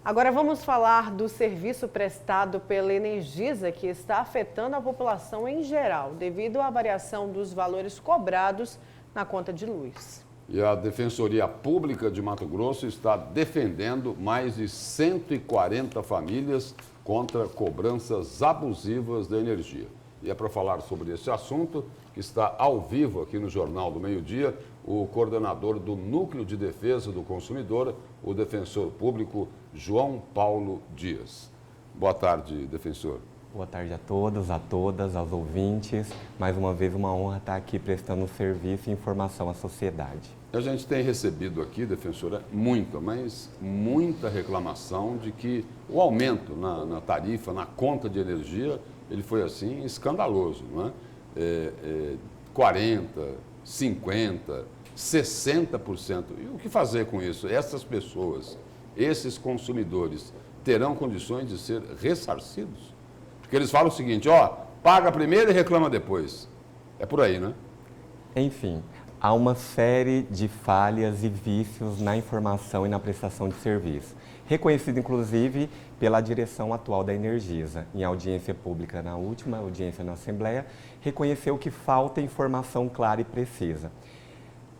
Agora vamos falar do serviço prestado pela Energisa, que está afetando a população em geral, devido à variação dos valores cobrados na conta de luz. E a Defensoria Pública de Mato Grosso está defendendo mais de 140 famílias contra cobranças abusivas da energia. E é para falar sobre esse assunto que está ao vivo aqui no Jornal do Meio-Dia o coordenador do Núcleo de Defesa do Consumidor, o defensor público João Paulo Dias. Boa tarde, defensor. Boa tarde a todos, a todas, aos ouvintes. Mais uma vez, uma honra estar aqui prestando serviço e informação à sociedade. A gente tem recebido aqui, defensora, muita reclamação de que o aumento na tarifa, na conta de energia, ele foi assim escandaloso, não é? 40%, 50%, 60%. E o que fazer com isso? Essas pessoas, esses consumidores, terão condições de ser ressarcidos? Porque eles falam o seguinte, paga primeiro e reclama depois. É por aí, né? Enfim, há uma série de falhas e vícios na informação e na prestação de serviço, reconhecido inclusive pela direção atual da Energisa. Em audiência pública, na última audiência na Assembleia, reconheceu que falta informação clara e precisa.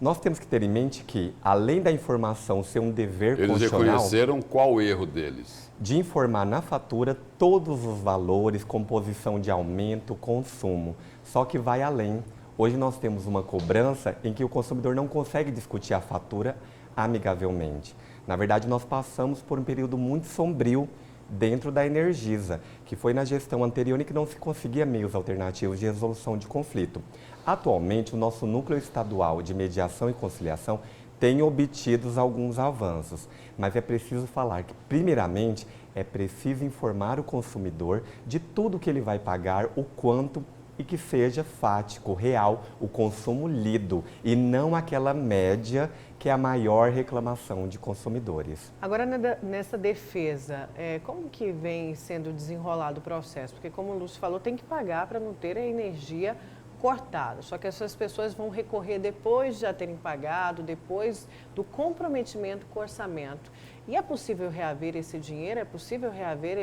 Nós temos que ter em mente que, além da informação ser um dever constitucional... Eles reconheceram qual o erro deles? De informar na fatura todos os valores, composição de aumento, consumo. Só que vai além. Hoje nós temos uma cobrança em que o consumidor não consegue discutir a fatura amigavelmente. Na verdade, nós passamos por um período muito sombrio dentro da Energisa, que foi na gestão anterior em que não se conseguia meios alternativos de resolução de conflito. Atualmente, o nosso núcleo estadual de mediação e conciliação tem obtido alguns avanços, mas é preciso falar que, primeiramente, é preciso informar o consumidor de tudo que ele vai pagar, o quanto, e que seja fático, real, o consumo lido, e não aquela média que é a maior reclamação de consumidores. Agora, nessa defesa, como que vem sendo desenrolado o processo? Porque, como o Lúcio falou, tem que pagar para não ter a energia cortada. Só que essas pessoas vão recorrer depois de já terem pagado, depois do comprometimento com o orçamento. E é possível reaver esse dinheiro? É possível reaver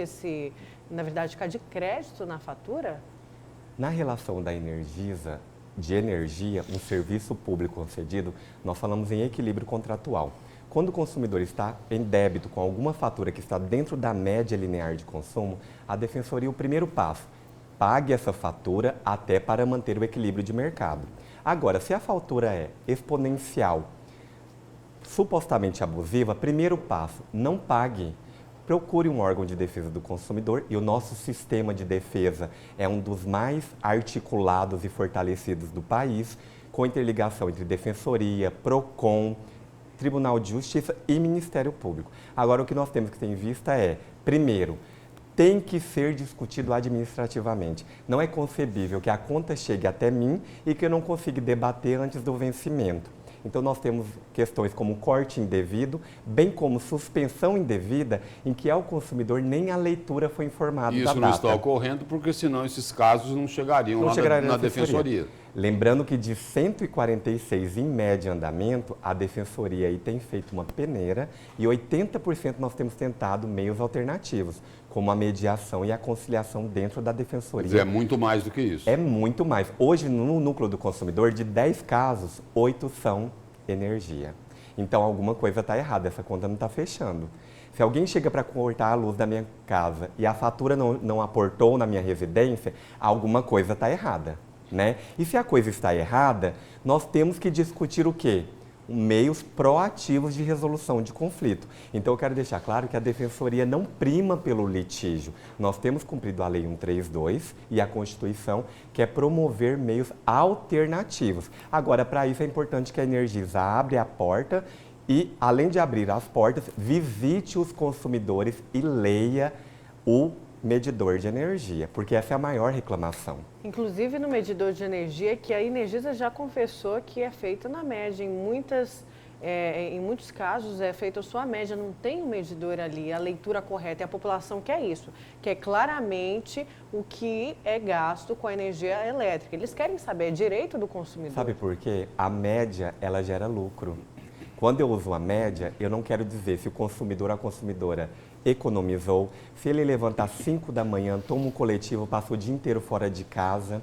na verdade, ficar de crédito na fatura? Na relação da Energisa, de energia, um serviço público concedido, nós falamos em equilíbrio contratual. Quando o consumidor está em débito com alguma fatura que está dentro da média linear de consumo, a Defensoria, o primeiro passo, pague essa fatura até para manter o equilíbrio de mercado. Agora, se a fatura é exponencial, supostamente abusiva, primeiro passo, não pague. Procure um órgão de defesa do consumidor e o nosso sistema de defesa é um dos mais articulados e fortalecidos do país, com interligação entre Defensoria, PROCON, Tribunal de Justiça e Ministério Público. Agora, o que nós temos que ter em vista é, primeiro, tem que ser discutido administrativamente. Não é concebível que a conta chegue até mim e que eu não consiga debater antes do vencimento. Então, nós temos questões como corte indevido, bem como suspensão indevida, em que ao consumidor nem a leitura foi informada da data. Isso não está ocorrendo porque senão esses casos não chegariam lá na Defensoria. Lembrando que de 146 em média andamento, a Defensoria aí tem feito uma peneira e 80% nós temos tentado meios alternativos, como a mediação e a conciliação dentro da Defensoria. Mas é muito mais do que isso. É muito mais. Hoje, no núcleo do consumidor, de 10 casos, 8 são energia. Então, alguma coisa está errada, essa conta não está fechando. Se alguém chega para cortar a luz da minha casa e a fatura não aportou na minha residência, alguma coisa está errada, né? E se a coisa está errada, nós temos que discutir o quê? Meios proativos de resolução de conflito. Então, eu quero deixar claro que a Defensoria não prima pelo litígio. Nós temos cumprido a Lei 132 e a Constituição, que é promover meios alternativos. Agora, para isso é importante que a Energisa abra a porta e, além de abrir as portas, visite os consumidores e leia o medidor de energia, porque essa é a maior reclamação. Inclusive no medidor de energia, que a Energisa já confessou que é feito na média. Em muitos casos é feita só a média, não tem um medidor ali, a leitura correta. E a população quer isso, quer claramente o que é gasto com a energia elétrica. Eles querem saber, é direito do consumidor. Sabe por quê? A média, ela gera lucro. Quando eu uso a média, eu não quero dizer se o consumidor ou a consumidora economizou, se ele levantar às 5 da manhã, toma um coletivo, passa o dia inteiro fora de casa,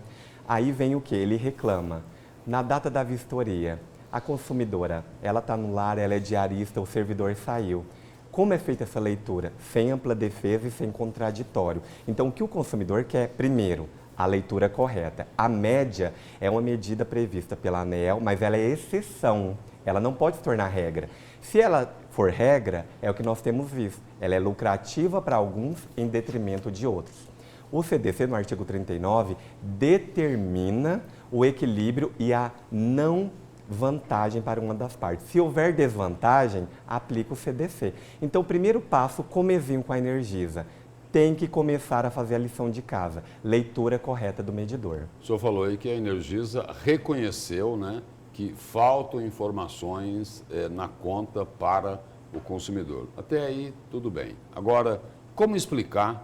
aí vem o que? Ele reclama. Na data da vistoria, a consumidora, ela está no lar, ela é diarista, o servidor saiu. Como é feita essa leitura? Sem ampla defesa e sem contraditório. Então, o que o consumidor quer? Primeiro, a leitura correta. A média é uma medida prevista pela ANEEL, mas ela é exceção. Ela não pode se tornar regra. Se ela for regra, é o que nós temos visto. Ela é lucrativa para alguns em detrimento de outros. O CDC, no artigo 39, determina o equilíbrio e a não vantagem para uma das partes. Se houver desvantagem, aplica o CDC. Então, o primeiro passo, comezinho com a Energisa, tem que começar a fazer a lição de casa, leitura correta do medidor. O senhor falou aí que a Energisa reconheceu, né, que faltam informações na conta para o consumidor. Até aí, tudo bem. Agora, como explicar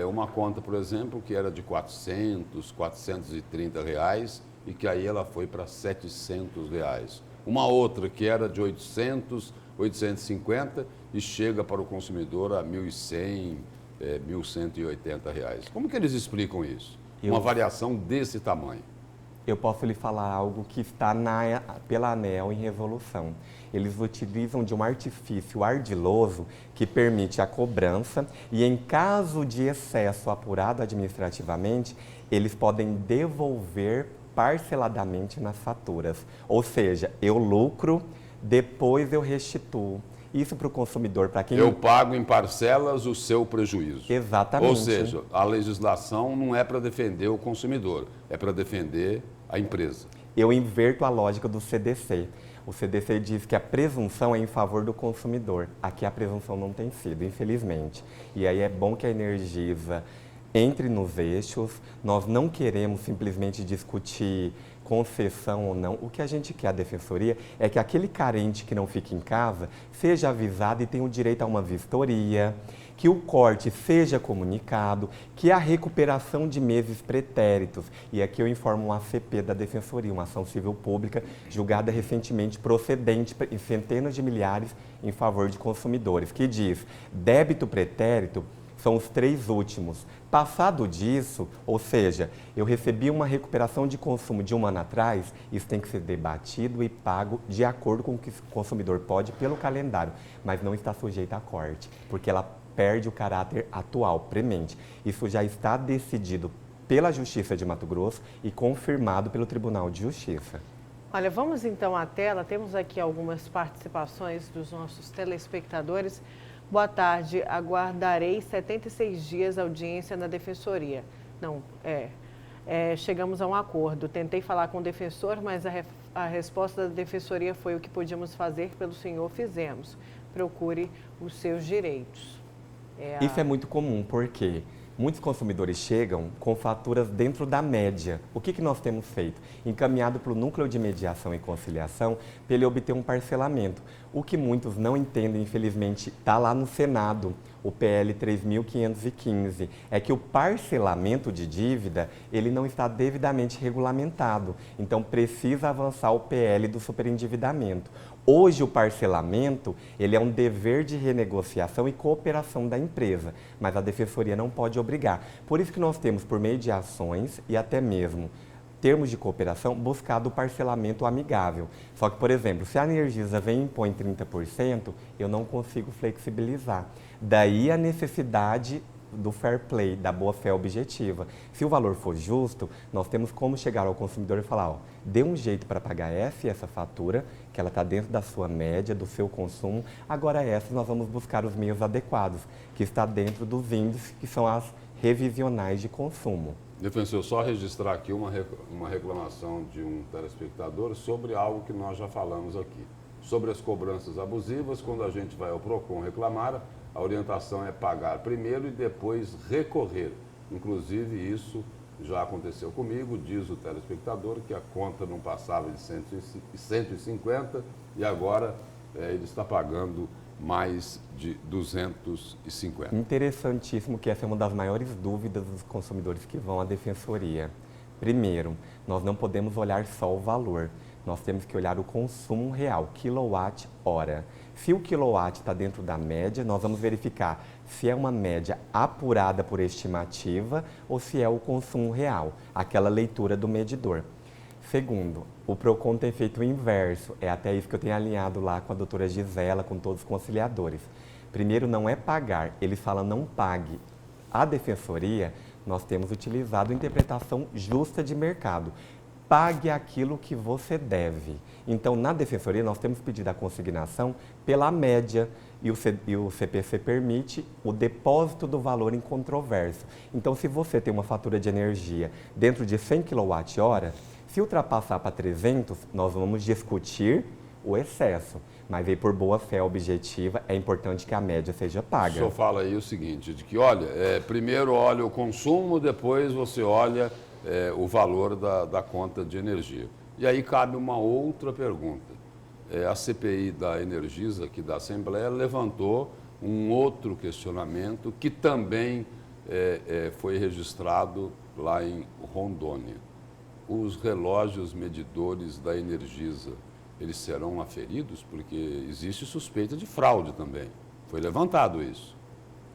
uma conta, por exemplo, que era de R$ 430 reais e que aí ela foi para R$ 700 reais. Uma outra que era de 800, 850 e chega para o consumidor a 1.100, 1.180 reais. Como que eles explicam isso? Uma variação desse tamanho. Eu posso lhe falar algo que está pela ANEEL em resolução. Eles utilizam de um artifício ardiloso que permite a cobrança e, em caso de excesso apurado administrativamente, eles podem devolver parceladamente nas faturas. Ou seja, eu lucro, depois eu restituo. Isso para o consumidor, para quem... Eu pago em parcelas o seu prejuízo. Exatamente. Ou seja, a legislação não é para defender o consumidor, é para defender a empresa. Eu inverto a lógica do CDC. O CDC diz que a presunção é em favor do consumidor. Aqui a presunção não tem sido, infelizmente. E aí é bom que a Energisa entre nos eixos. Nós não queremos simplesmente discutir concessão ou não. O que a gente quer, a Defensoria, é que aquele carente que não fica em casa seja avisado e tenha o direito a uma vistoria, que o corte seja comunicado, que a recuperação de meses pretéritos. E aqui eu informo um ACP da Defensoria, uma ação civil pública, julgada recentemente procedente em centenas de milhares em favor de consumidores, que diz: débito pretérito são os 3 últimos. Passado disso, ou seja, eu recebi uma recuperação de consumo de 1 ano atrás, isso tem que ser debatido e pago de acordo com o que o consumidor pode pelo calendário, mas não está sujeito a corte, porque ela perde o caráter atual, premente. Isso já está decidido pela Justiça de Mato Grosso e confirmado pelo Tribunal de Justiça. Olha, vamos então à tela, temos aqui algumas participações dos nossos telespectadores. Boa tarde, aguardarei 76 dias audiência na Defensoria. Não, chegamos a um acordo. Tentei falar com o defensor, mas a resposta da Defensoria foi: o que podíamos fazer pelo senhor, fizemos. Procure os seus direitos. Isso é muito comum, porque muitos consumidores chegam com faturas dentro da média. O que nós temos feito? Encaminhado para o Núcleo de Mediação e Conciliação para ele obter um parcelamento. O que muitos não entendem, infelizmente, está lá no Senado, o PL 3.515, é que o parcelamento de dívida, ele não está devidamente regulamentado. Então, precisa avançar o PL do superendividamento. Hoje, o parcelamento, ele é um dever de renegociação e cooperação da empresa, mas a Defensoria não pode obrigar. Por isso que nós temos, por meio de ações e até mesmo termos de cooperação, buscado o parcelamento amigável. Só que, por exemplo, se a Energisa vem e impõe 30%, eu não consigo flexibilizar. Daí a necessidade do fair play, da boa-fé objetiva. Se o valor for justo, nós temos como chegar ao consumidor e falar: ó, dê um jeito para pagar essa fatura, que ela está dentro da sua média, do seu consumo, agora essa nós vamos buscar os meios adequados, que está dentro dos índices, que são as revisionais de consumo. Defensor, só registrar aqui uma reclamação de um telespectador sobre algo que nós já falamos aqui. Sobre as cobranças abusivas, quando a gente vai ao PROCON reclamar, a orientação é pagar primeiro e depois recorrer. Inclusive, isso já aconteceu comigo, diz o telespectador, que a conta não passava de 150 e agora ele está pagando mais de 250. Interessantíssimo, que essa é uma das maiores dúvidas dos consumidores que vão à Defensoria. Primeiro, nós não podemos olhar só o valor. nós temos que olhar o consumo real, quilowatt-hora. Se o quilowatt está dentro da média, nós vamos verificar se é uma média apurada por estimativa ou se é o consumo real, aquela leitura do medidor. Segundo, o PROCON tem feito o inverso, é até isso que eu tenho alinhado lá com a doutora Gisela, com todos os conciliadores. Primeiro, não é pagar, eles falam não pague. A Defensoria, nós temos utilizado a interpretação justa de mercado. Pague aquilo que você deve. Então, na Defensoria, nós temos pedido a consignação pela média e o CPC permite o depósito do valor em controvérsia. Então, se você tem uma fatura de energia dentro de 100 kWh, se ultrapassar para 300, nós vamos discutir o excesso. Mas aí, por boa fé objetiva, é importante que a média seja paga. O senhor fala aí o seguinte, de que, olha, primeiro olha o consumo, depois você olha o valor da conta de energia. E aí cabe uma outra pergunta. A CPI da Energisa, aqui da Assembleia, levantou um outro questionamento que também foi registrado lá em Rondônia. Os relógios medidores da Energisa, eles serão aferidos? Porque existe suspeita de fraude também. Foi levantado isso.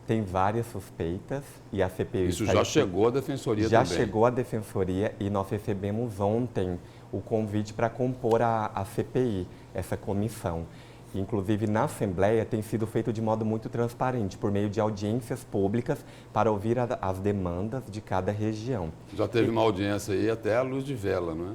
Tem várias suspeitas e a CPI... Isso já chegou à Defensoria também? Já chegou à Defensoria e nós recebemos ontem o convite para compor a CPI, essa comissão. Inclusive, na Assembleia tem sido feito de modo muito transparente, por meio de audiências públicas para ouvir as demandas de cada região. Já teve uma audiência aí até à luz de vela, não é?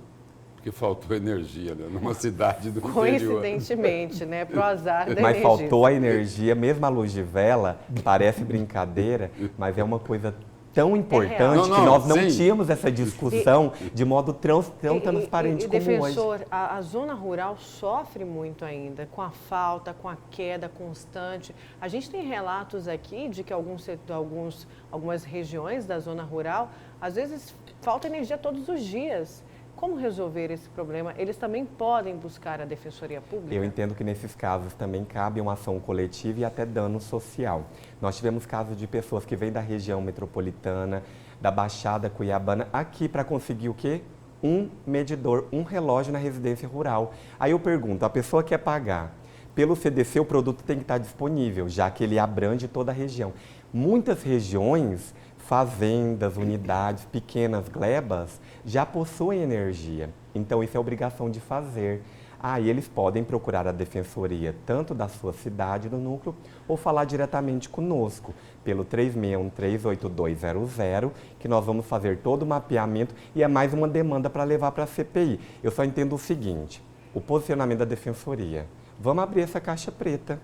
Porque faltou energia, né? Numa cidade do interior. Coincidentemente, né? Pro azar da Mas energia. faltou a energia, mesmo a luz de vela, parece brincadeira, mas é uma coisa tão importante que nós não tínhamos essa discussão de modo tão transparente como defensor, hoje. a zona rural sofre muito ainda com a falta, com a queda constante. A gente tem relatos aqui de que algumas regiões da zona rural, às vezes, falta energia todos os dias. Como resolver esse problema? Eles também podem buscar a Defensoria Pública? Eu entendo que nesses casos também cabe uma ação coletiva e até dano social. Nós tivemos casos de pessoas que vêm da região metropolitana, da Baixada Cuiabana, aqui para conseguir o quê? Um medidor, um relógio na residência rural. Aí eu pergunto, a pessoa quer pagar. Pelo CDC, o produto tem que estar disponível, já que ele abrange toda a região. Muitas regiões, fazendas, unidades, pequenas glebas, já possuem energia. Então, isso é obrigação de fazer. Aí eles podem procurar a Defensoria, tanto da sua cidade, do núcleo, ou falar diretamente conosco, pelo 36138200, que nós vamos fazer todo o mapeamento e é mais uma demanda para levar para a CPI. Eu só entendo o seguinte, o posicionamento da Defensoria. Vamos abrir essa caixa preta.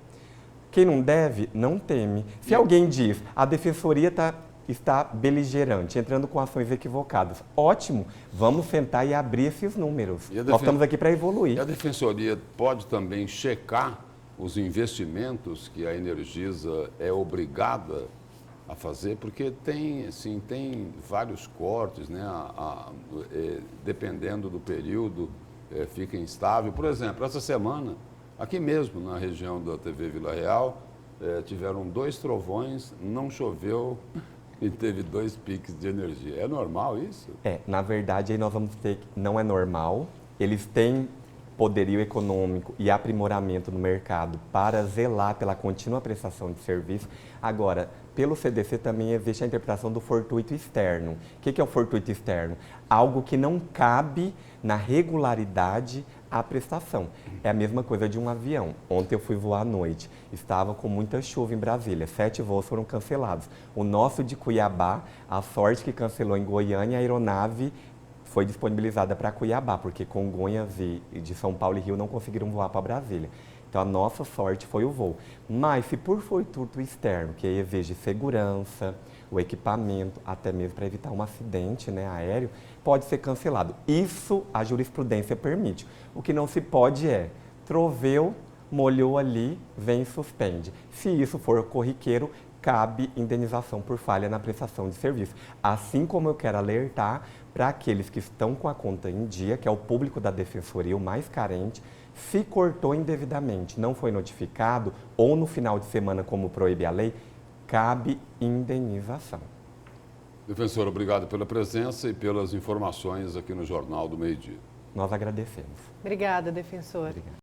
Quem não deve, não teme. Se alguém diz, a Defensoria está beligerante, entrando com ações equivocadas. Ótimo, vamos sentar e abrir esses números. Nós estamos aqui para evoluir. E a Defensoria pode também checar os investimentos que a Energisa é obrigada a fazer, porque tem vários cortes, né? Dependendo do período, fica instável. Por exemplo, essa semana, aqui mesmo na região da TV Vila Real, tiveram 2 trovões, não choveu, e teve 2 piques de energia. É normal isso? Na verdade, aí nós vamos ter que não é normal. Eles têm poderio econômico e aprimoramento no mercado para zelar pela contínua prestação de serviço. Agora, pelo CDC também existe a interpretação do fortuito externo. O que é o fortuito externo? Algo que não cabe na regularidade à prestação. É a mesma coisa de um avião. Ontem eu fui voar à noite, estava com muita chuva em Brasília, 7 voos foram cancelados. O nosso de Cuiabá, a sorte que cancelou em Goiânia, a aeronave foi disponibilizada para Cuiabá, porque Congonhas e de São Paulo e Rio não conseguiram voar para Brasília. Então a nossa sorte foi o voo. Mas se por fortuito externo, que exige segurança, o equipamento, até mesmo para evitar um acidente, né, aéreo, pode ser cancelado. Isso a jurisprudência permite. O que não se pode troveu, molhou ali, vem e suspende. Se isso for corriqueiro, cabe indenização por falha na prestação de serviço. Assim como eu quero alertar para aqueles que estão com a conta em dia, que é o público da Defensoria, o mais carente, se cortou indevidamente, não foi notificado, ou no final de semana, como proíbe a lei, cabe indenização. Defensor, obrigado pela presença e pelas informações aqui no Jornal do Meio-Dia. nós agradecemos. Obrigada, defensor. Obrigado.